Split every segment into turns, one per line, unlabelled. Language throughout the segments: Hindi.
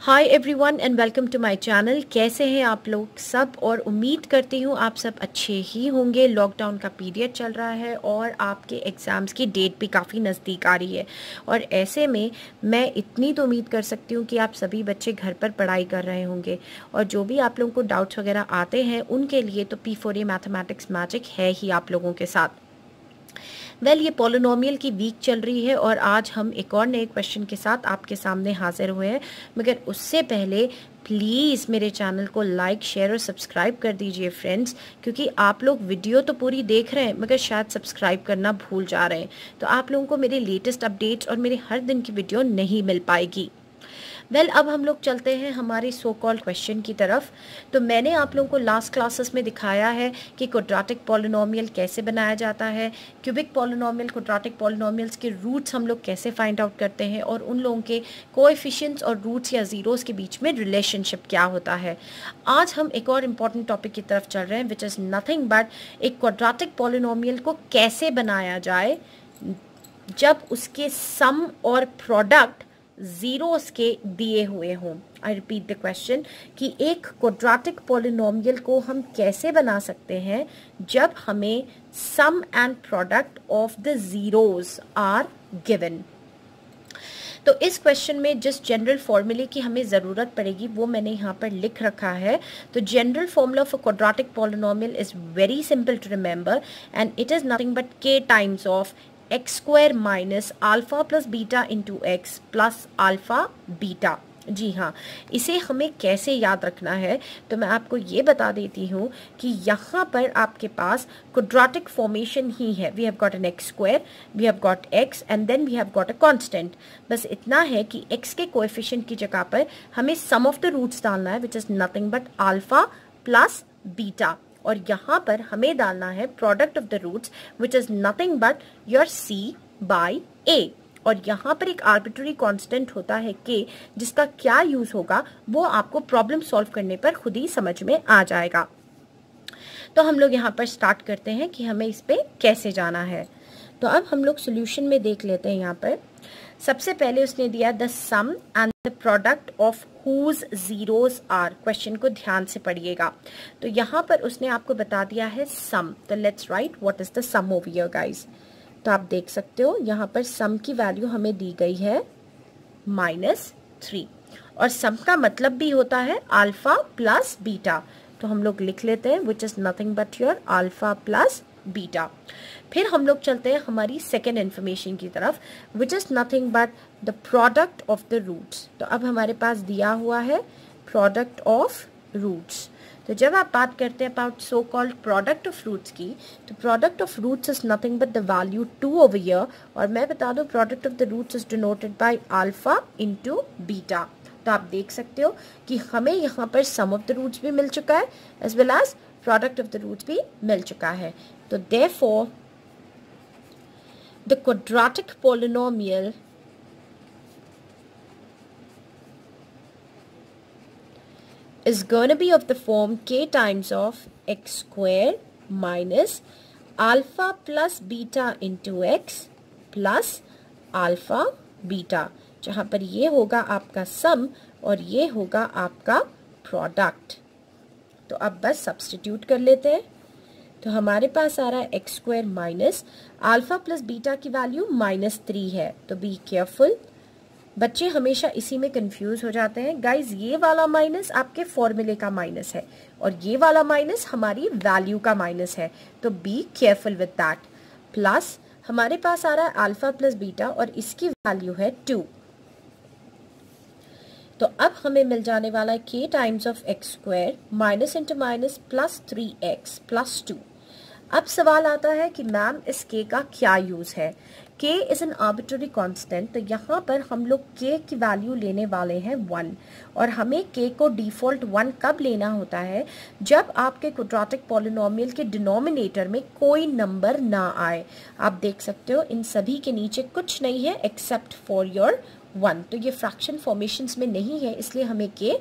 Hi everyone and welcome to my channel. कैसे हैं आप लोग सब, और उम्मीद करती हूँ आप सब अच्छे ही होंगे। लॉकडाउन का पीरियड चल रहा है और आपके एग्ज़ाम्स की डेट भी काफ़ी नज़दीक आ रही है, और ऐसे में मैं इतनी तो उम्मीद कर सकती हूँ कि आप सभी बच्चे घर पर पढ़ाई कर रहे होंगे, और जो भी आप लोगों को डाउट्स वगैरह आते हैं उनके लिए तो P4A मैथमेटिक्स मैजिक है ही आप लोगों के साथ। ये पॉलिनोमियल की वीक चल रही है और आज हम एक और नए क्वेश्चन के साथ आपके सामने हाजिर हुए हैं। मगर उससे पहले प्लीज़ मेरे चैनल को लाइक, शेयर और सब्सक्राइब कर दीजिए फ्रेंड्स, क्योंकि आप लोग वीडियो तो पूरी देख रहे हैं मगर शायद सब्सक्राइब करना भूल जा रहे हैं, तो आप लोगों को मेरे लेटेस्ट अपडेट्स और मेरे हर दिन की वीडियो नहीं मिल पाएगी। अब हम लोग चलते हैं हमारे सो कॉल्ड क्वेश्चन की तरफ। तो मैंने आप लोगों को लास्ट क्लासेस में दिखाया है कि क्वाड्रेटिक पॉलिनोमियल कैसे बनाया जाता है, क्यूबिक पॉलिनोमियल, क्वाड्रेटिक पॉलिनोमियल्स के रूट्स हम लोग कैसे फाइंड आउट करते हैं, और उन लोगों के कोएफिशिएंट्स और रूट्स या ज़ीरोज़ के बीच में रिलेशनशिप क्या होता है। आज हम एक और इम्पॉर्टेंट टॉपिक की तरफ चल रहे हैं, विच इज़ नथिंग बट एक क्वाड्रेटिक पॉलिनोमियल को कैसे बनाया जाए जब उसके सम और प्रोडक्ट जीरोस के दिए हुए हों। आई रिपीट द क्वेश्चन कि एक क्वाड्रेटिक पॉलिनोमियल को हम कैसे बना सकते हैं जब हमें sum and product of the zeros are given. तो इस क्वेश्चन में जिस जनरल फॉर्मूले की हमें ज़रूरत पड़ेगी वो मैंने यहाँ पर लिख रखा है। तो general formula for quadratic polynomial is very simple to remember, and it is nothing but k times of x square minus alpha plus beta into x plus alpha beta. जी हाँ, इसे हमें कैसे याद रखना है तो मैं आपको ये बता देती हूँ कि यहाँ पर आपके पास क्वाड्रेटिक फॉर्मेशन ही है। We have got an x square, we have got x and then we have got a constant. बस इतना है कि एक्स के कोएफिशिएंट की जगह पर हमें सम ऑफ द रूट्स डालना है, which is nothing but alpha plus beta, और यहाँ पर हमें डालना है product of the roots which is nothing but your c by a। और यहाँ पर एक आर्बिट्ररी कांस्टेंट होता है k, जिसका क्या यूज़ होगा वो आपको प्रॉब्लम सॉल्व करने पर खुद ही समझ में आ जाएगा। तो हम लोग यहाँ पर स्टार्ट करते हैं कि हमें इस पर कैसे जाना है। तो अब हम लोग सोल्यूशन में देख लेते हैं। यहाँ पर सबसे पहले उसने दिया the sum and the product of whose zeros are. Question को ध्यान से पढ़िएगा। तो यहाँ पर उसने आपको बता दिया है सम, तो let's write what is the sum over here guys. तो आप देख सकते हो यहाँ पर सम की वैल्यू हमें दी गई है -3, और सम का मतलब भी होता है अल्फा प्लस बीटा। तो हम लोग लिख लेते हैं विच is nothing but your alpha plus beta. फिर हम लोग चलते हैं हमारी सेकेंड इन्फॉर्मेशन की तरफ, which is nothing but the product of the roots. तो अब हमारे पास दिया हुआ है प्रोडक्ट ऑफ रूट्स। तो जब आप बात करते हैं about so called product of roots की, तो product of roots is nothing but the value 2 over here, और मैं बता दूं product of the roots is denoted by alpha into beta. तो आप देख सकते हो कि हमें यहाँ पर सम ऑफ द रूट्स भी मिल चुका है as well as product of the roots भी मिल चुका है। तो therefore the quadratic polynomial is going to be of the form k times of x square minus alpha plus beta into x plus alpha beta, जहाँ पर ये होगा आपका सम और ये होगा आपका प्रोडक्ट। तो अब बस सब्स्टिट्यूट कर लेते हैं। तो हमारे पास आ रहा है x square minus alpha plus beta की वैल्यू -3 है। तो बी केयरफुल, बच्चे हमेशा इसी में कंफ्यूज हो जाते हैं गाइज। ये वाला माइनस आपके फॉर्मूले का माइनस है और ये वाला माइनस हमारी वैल्यू का माइनस है, तो be careful with that. Plus हमारे पास आ रहा है अल्फा प्लस बीटा और इसकी वैल्यू है 2। तो अब हमें मिल जाने वाला है k times of x square minus into minus plus 3x plus 2। अब सवाल आता है कि मैम इस k का क्या यूज़ है। k is an arbitrary constant, तो यहाँ पर हम लोग k की वैल्यू लेने वाले हैं 1, और हमें k को डिफ़ॉल्ट 1 कब लेना होता है, जब आपके क्वाड्रेटिक पॉलिनोमियल के डिनोमिनेटर में कोई नंबर ना आए। आप देख सकते हो इन सभी के नीचे कुछ नहीं है एक्सेप्ट फॉर योर 1, तो ये फ्रैक्शन फॉर्मेशंस में नहीं है, इसलिए हमें k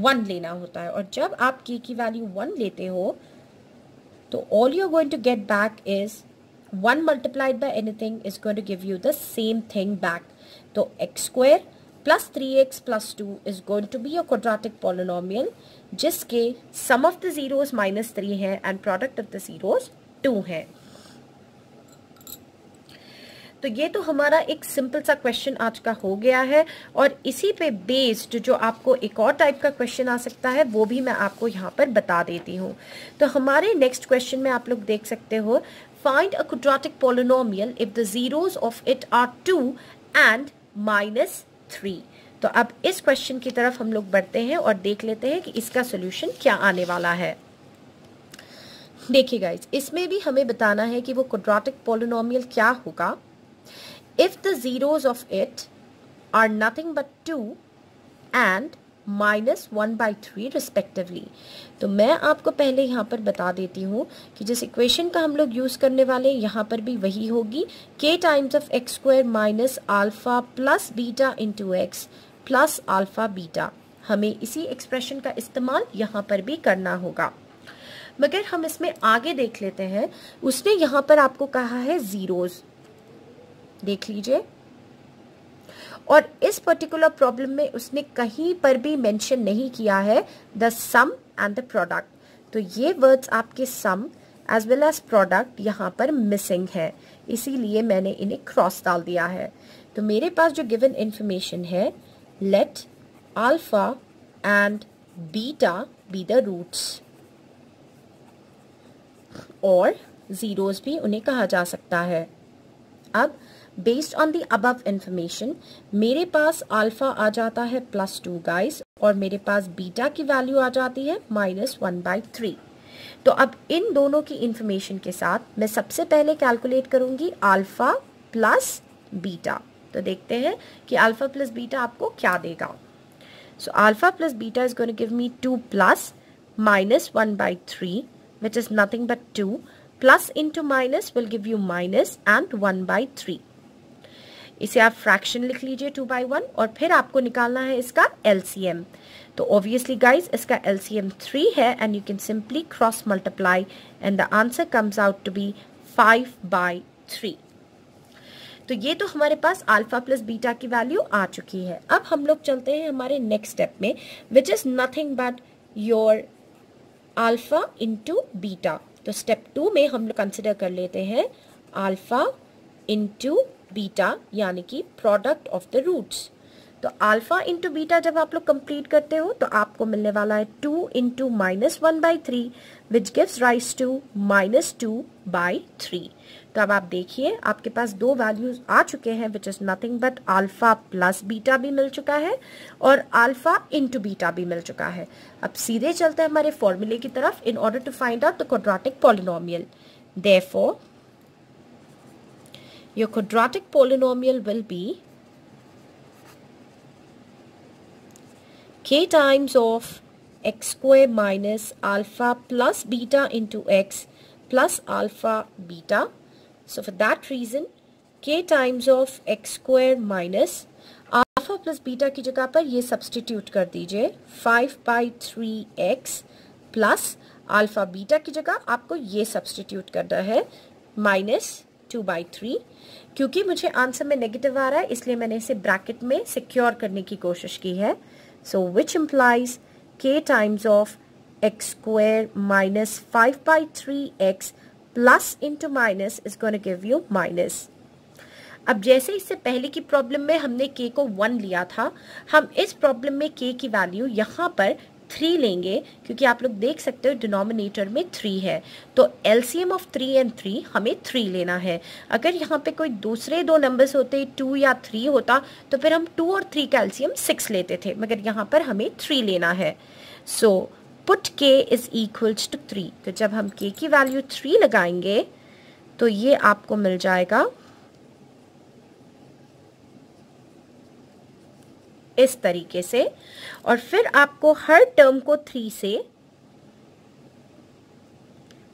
1 लेना होता है। और जब आप k की वैल्यू 1 लेते हो तो all you're going to get back is 1 multiplied by anything is going to give you the same thing back. तो x square plus 3x plus 2 is going to be a quadratic polynomial जिसके सम ऑफ द जीरोस -3 है and product of the zeros 2 है। तो ये तो हमारा एक सिंपल सा क्वेश्चन आज का हो गया है, और इसी पे बेस्ड जो आपको एक और टाइप का क्वेश्चन आ सकता है वो भी मैं आपको यहाँ पर बता देती हूँ। तो हमारे नेक्स्ट क्वेश्चन में आप लोग देख सकते हो, find a quadratic polynomial if the zeros of it are 2 and -3। तो अब इस क्वेश्चन की तरफ हम लोग बढ़ते हैं और देख लेते हैं कि इसका सोल्यूशन क्या आने वाला है। देखिए गाइज, इसमें भी हमें बताना है कि वो क्वाड्रेटिक पॉलिनोमियल क्या होगा। If the zeros of it are nothing but 2 and -1/3 respectively, तो मैं आपको पहले यहाँ पर बता देती हूँ कि जिस इक्वेशन का हम लोग यूज करने वाले यहाँ पर भी वही होगी, k times of x square minus alpha plus beta into x plus alpha beta. हमें इसी एक्सप्रेशन का इस्तेमाल यहाँ पर भी करना होगा, मगर हम इसमें आगे देख लेते हैं। उसने यहाँ पर आपको कहा है जीरोज, देख लीजिए, और इस पर्टिकुलर प्रॉब्लम में उसने कहीं पर भी मेंशन नहीं किया है the sum and the product. तो ये वर्ड्स आपके sum as well as product यहाँ पर मिसिंग है, इसीलिए मैंने इन्हें क्रॉस डाल दिया है। तो मेरे पास जो गिवन इंफॉर्मेशन है, let alpha and beta be the roots, और जीरोस भी उन्हें कहा जा सकता है। अब based on the above information मेरे पास अल्फा आ जाता है +2 गाइस, और मेरे पास बीटा की वैल्यू आ जाती है -1/3। तो अब इन दोनों की इंफॉर्मेशन के साथ मैं सबसे पहले कैलकुलेट करूंगी अल्फा प्लस बीटा। तो देखते हैं कि अल्फा प्लस बीटा आपको क्या देगा। So alpha plus beta is going to give me 2 plus -1/3 which is nothing but 2 plus into minus will give you minus and 1/3। इसे आप फ्रैक्शन लिख लीजिए 2/1, और फिर आपको निकालना है इसका LCM। तो ऑब्वियसली गाइज इसका LCM 3 है and you can simply cross multiply and the answer comes out to be 5/3। तो ये तो हमारे पास अल्फा प्लस बीटा की वैल्यू आ चुकी है। अब हम लोग चलते हैं हमारे नेक्स्ट स्टेप में, विच is nothing but your alpha into beta. तो स्टेप 2 में हम लोग कंसिडर कर लेते हैं अल्फा इंटू बीटा, यानी कि प्रोडक्ट ऑफ द रूट्स। तो अल्फा इंटू बीटा जब आप लोग कंप्लीट करते हो तो आपको मिलने वाला है 2 into -1/3 which gives rise to -2/3। तो अब आप देखिए आपके पास दो वैल्यूज आ चुके हैं, विच is nothing but alpha plus beta भी मिल चुका है और अल्फा इंटू बीटा भी मिल चुका है। अब सीधे चलते हैं हमारे फॉर्मूले की तरफ in order to find out the quadratic polynomial. Therefore your quadratic polynomial will be k times of x square minus alpha plus beta into x plus alpha beta. So for that reason k times of x square minus alpha plus beta की जगह पर ये सब्सटीट्यूट कर दीजिए 5/3x plus alpha beta की जगह आपको ये सब्सटीट्यूट करना है -2/3। क्योंकि मुझे आंसर में नेगेटिव आ रहा है इसलिए मैंने इसे ब्रैकेट में सिक्योर करने की कोशिश की है। So which implies k times of x square minus 5/3x plus into minus is going to give you minus. अब जैसे इससे पहले की प्रॉब्लम में हमने k को 1 लिया था, हम इस प्रॉब्लम में k की वैल्यू यहाँ पर 3 लेंगे, क्योंकि आप लोग देख सकते हो डिनोमिनेटर में 3 है। तो LCM ऑफ 3 एंड 3 हमें 3 लेना है। अगर यहाँ पे कोई दूसरे दो नंबर्स होते 2 या 3 होता तो फिर हम 2 और 3 का LCM 6 लेते थे, मगर यहाँ पर हमें 3 लेना है। So put k is equals to 3। तो जब हम k की वैल्यू 3 लगाएंगे तो ये आपको मिल जाएगा इस तरीके से, और फिर आपको हर टर्म को 3 से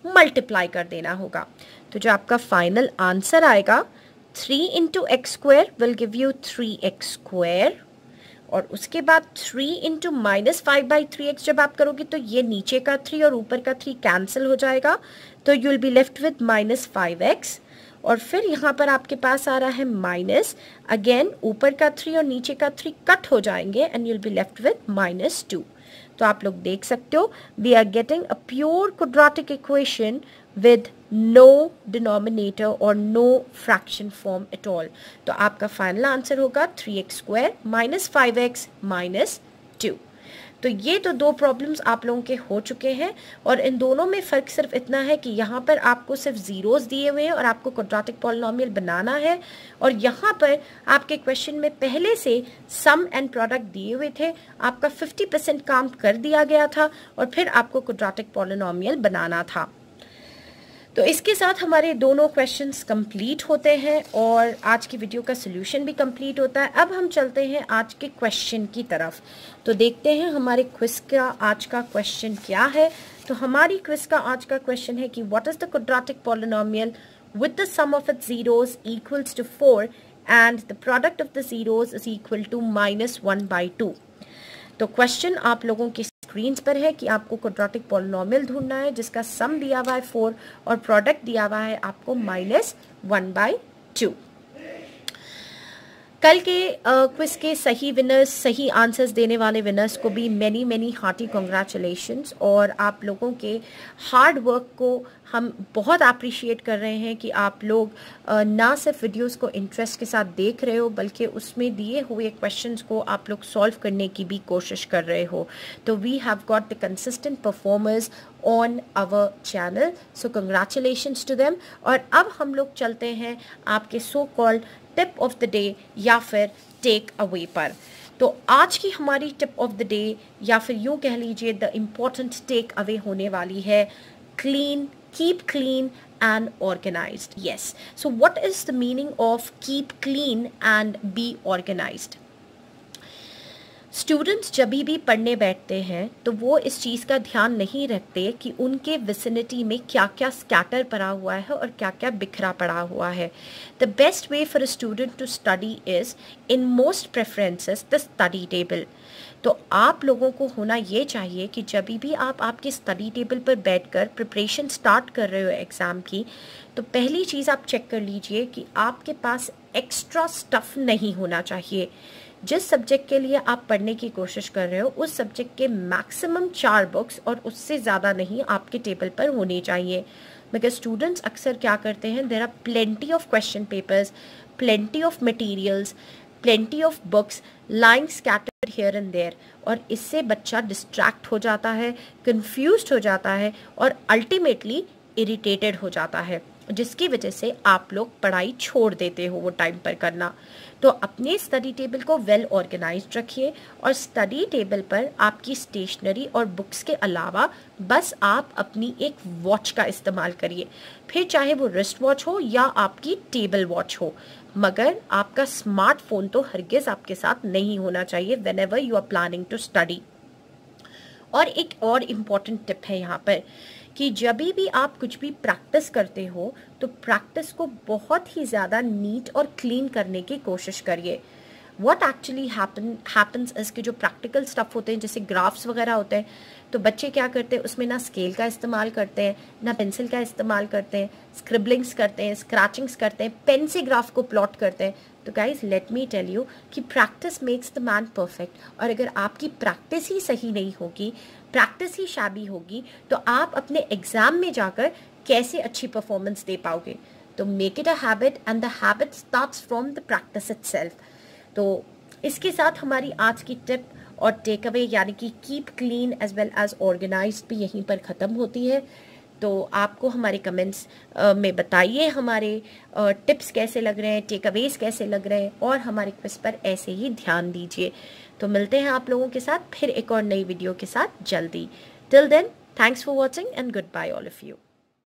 मल्टीप्लाई कर देना होगा। तो जो आपका फाइनल आंसर आएगा 3 into x square will give you 3x square, और उसके बाद 3 इंटू -5/3x जब आप करोगे तो ये नीचे का 3 और ऊपर का 3 कैंसिल हो जाएगा, तो you will be left with -5x, और फिर यहाँ पर आपके पास आ रहा है माइनस, अगेन ऊपर का 3 और नीचे का 3 कट हो जाएंगे and you will be left with -2। तो आप लोग देख सकते हो we are getting a pure quadratic equation with no denominator और no fraction form at all. तो आपका फाइनल आंसर होगा 3x² - 5x - 2। तो ये तो दो प्रॉब्लम्स आप लोगों के हो चुके हैं और इन दोनों में फ़र्क सिर्फ इतना है कि यहाँ पर आपको सिर्फ ज़ीरोज़ दिए हुए हैं और आपको क्वाड्रेटिक पॉलिनोमियल बनाना है, और यहाँ पर आपके क्वेश्चन में पहले से सम एंड प्रोडक्ट दिए हुए थे, आपका 50% काम कर दिया गया था और फिर आपको क्वाड्रेटिक पॉलिनोमियल बनाना था। तो इसके साथ हमारे दोनों क्वेश्चंस कंप्लीट होते हैं और आज की वीडियो का सोल्यूशन भी कंप्लीट होता है। अब हम चलते हैं आज के क्वेश्चन की तरफ। तो देखते हैं हमारे क्विज का आज का क्वेश्चन क्या है। तो हमारी क्विज का आज का क्वेश्चन है कि what is the quadratic polynomial with the sum of its zeros equals to 4 and the product of the zeros is equal to -1/2। तो क्वेश्चन आप लोगों की स्क्रीन पर है कि आपको क्वाड्रेटिक पॉलिनोमियल ढूंढना है जिसका सम दिया हुआ है 4 और प्रोडक्ट दिया हुआ है आपको -1/2। कल के क्विज के सही विनर्स, सही आंसर्स देने वाले विनर्स को भी मैनी हार्टी कॉन्ग्रेचुलेशंस, और आप लोगों के हार्ड वर्क को हम बहुत अप्रिशिएट कर रहे हैं कि आप लोग ना सिर्फ वीडियोस को इंटरेस्ट के साथ देख रहे हो बल्कि उसमें दिए हुए क्वेश्चंस को आप लोग सॉल्व करने की भी कोशिश कर रहे हो। तो we have got the consistent performers on our channel, so congratulations to them. और अब हम लोग चलते हैं आपके so called tip of the day या फिर टेक अवे पर। तो आज की हमारी टिप ऑफ द डे या फिर यूँ कह लीजिए द इम्पॉर्टेंट टेक अवे होने वाली है clean, keep clean and organized. Yes. So what is the meaning of keep clean and be organized? Students जब भी पढ़ने बैठते हैं तो वो इस चीज़ का ध्यान नहीं रखते कि उनके विसिनिटी में क्या क्या स्कैटर पड़ा हुआ है और क्या क्या बिखरा पड़ा हुआ है। The best way for a student to study is in most preferences the study table. तो आप लोगों को होना ये चाहिए कि जब भी आप आपके स्टडी टेबल पर बैठकर प्रिपरेशन स्टार्ट कर रहे हो एग्ज़ाम की, तो पहली चीज़ आप चेक कर लीजिए कि आपके पास एक्स्ट्रा स्टफ़ नहीं होना चाहिए। जिस सब्जेक्ट के लिए आप पढ़ने की कोशिश कर रहे हो उस सब्जेक्ट के मैक्सिमम 4 बुक्स और उससे ज़्यादा नहीं आपके टेबल पर होनी चाहिए। बिकॉज स्टूडेंट्स अक्सर क्या करते हैं, there are plenty of question papers, plenty of materials, plenty of books lying scattered here and there, और इससे बच्चा डिस्ट्रैक्ट हो जाता है, कंफ्यूज्ड हो जाता है और अल्टीमेटली इरिटेटेड हो जाता है, जिसकी वजह से आप लोग पढ़ाई छोड़ देते हो वो टाइम पर करना। तो अपने स्टडी टेबल को वेल ऑर्गेनाइज्ड रखिए और स्टडी टेबल पर आपकी स्टेशनरी और बुक्स के अलावा बस आप अपनी एक वॉच का इस्तेमाल करिए, फिर चाहे वो रिस्ट वॉच हो या आपकी टेबल वॉच हो, मगर आपका स्मार्टफोन तो हरगिज़ आपके साथ नहीं होना चाहिए whenever you are planning to study. और एक और इम्पॉर्टेंट टिप है यहाँ पर कि जब भी आप कुछ भी प्रैक्टिस करते हो तो प्रैक्टिस को बहुत ही ज़्यादा नीट और क्लीन करने की कोशिश करिए। व्हाट एक्चुअली हैपन्स इज़ कि जो प्रैक्टिकल स्टफ़ होते हैं जैसे ग्राफ्स वगैरह होते हैं, तो बच्चे क्या करते हैं उसमें ना स्केल का इस्तेमाल करते हैं ना पेंसिल का इस्तेमाल करते हैं, स्क्रिबलिंग्स करते हैं, स्क्रैचिंग्स करते हैं, पेन से ग्राफ को प्लॉट करते हैं। तो guys let me tell you कि practice makes the man perfect, और अगर आपकी प्रैक्टिस ही सही नहीं होगी, प्रैक्टिस ही शाबी होगी, तो आप अपने एग्ज़ाम में जाकर कैसे अच्छी परफॉर्मेंस दे पाओगे। तो make it a habit and the habit starts from the practice itself. तो इसके साथ हमारी आज की टिप और टेक अवे यानी कि keep clean as well as organised भी यहीं पर ख़त्म होती है। तो आपको हमारे कमेंट्स में बताइए हमारे टिप्स कैसे लग रहे हैं, टेक अवेज कैसे लग रहे हैं, और हमारे क्विज पर ऐसे ही ध्यान दीजिए। तो मिलते हैं आप लोगों के साथ फिर एक और नई वीडियो के साथ जल्दी। Till then, thanks for watching and good bye all of you.